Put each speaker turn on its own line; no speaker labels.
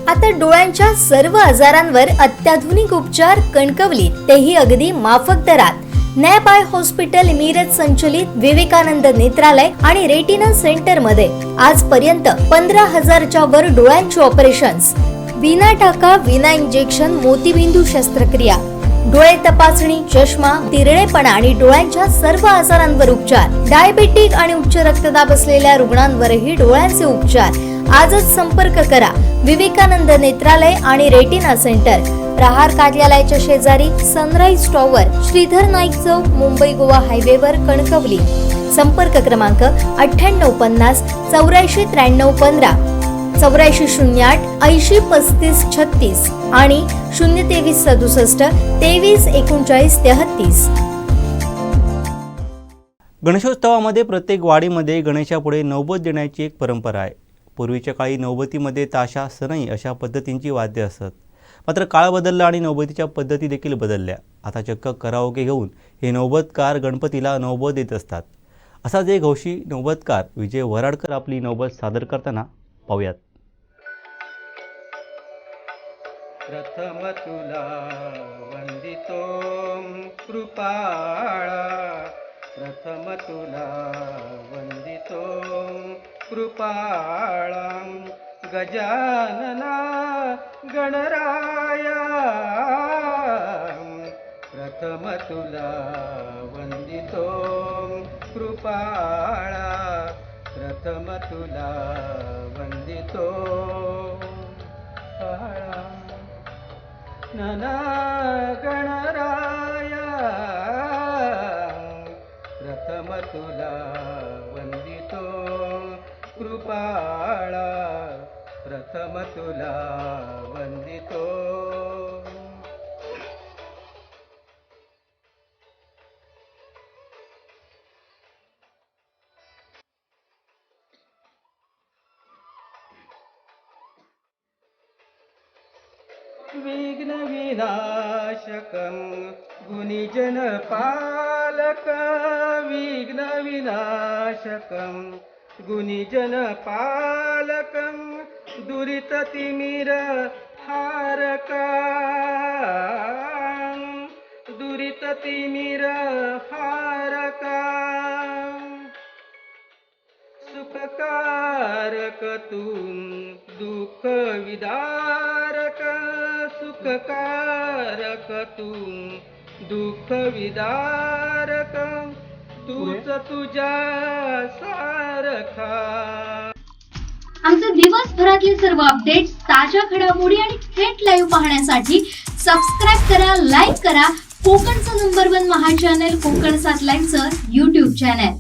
आता डोळ्यांच्या सर्व आजारांवर अत्याधुनिक उपचार कणकवलीत, तेही अगदी माफक दरात. नॅप आय हॉस्पिटल मिरज संचलित विवेकानंद नेत्रालय आणि रेटिना सेंटर मध्ये आजपर्यंत 15,000च्या वर डोळ्यांची ऑपरेशन्स, विना टाका विना इंजेक्शन मोतीबिंदू शस्त्रक्रिया, डोळे तपासणी, चष्मा, तिरळेपणा आणि डोळ्यांच्या सर्व आजारांवर उपचार, डायबेटिक आणि उच्च रक्तदाब असलेल्या रुग्णांवरही डोळ्यांचे उपचार. आजच संपर्क करा विवेकानंद नेत्रालय आणि रेटिना सेंटर, प्रहार कार्यालयाच्या शेजारी, सनराइज टॉवर, श्रीधर नाईक चौक, मुंबई गोवा हायवेवर, कणकवली. संपर्क क्रमांक 9850 84 93 15, 8408 80 35 36 आणि 023 67 23 39 33.
गणेशोत्सवामध्ये प्रत्येक वाडीमध्ये गणेशापुढे नौबत देण्याची एक परंपरा आहे. पूर्वीच्या काळी नौबतीमध्ये ताशा, सनई अशा पद्धतींची वाद्य असत. मात्र काळ बदलला आणि नौबतीच्या पद्धती देखील बदलल्या. आता चक्क कराओके घेऊन हे नौबतकार गणपतीला नौबत देत असतात. असाच एक हौशी नौबतकार विजय वराडकर आपली नौबत सादर करताना पाहूयात.
प्रथम तुला वंदितो कृपाळा, प्रथम तुला वंदितो कृपाळा, गजानना गणराया, प्रथम तुला वंदितो कृपाळा, प्रथम तुला वंदितो कृपाळा. नना गणराया, प्रथम तुला वंदितो कृपाळा, प्रथम तुला वंदितो. विघ्न विनाशकं गुणिजन पालक, विघ्न विनाशकं गुणिजन पालकं, दुरित तिमिर हारका, दुरित तिमिर हारका, सुखकारक तू दुःख विदारक, सुखकारक तू दुःख विदारक, तूच तुझ्या सारखा.
आमचे दिवसभरातले सर्व अपडेट्स, ताज्या घडामोडी आणि थेट लाईव्ह पाहण्यासाठी सबस्क्राईब करा, लाईक करा कोकणचं नंबर 1 महा चॅनल कोकण 7 लाईव्हचं YouTube चॅनल.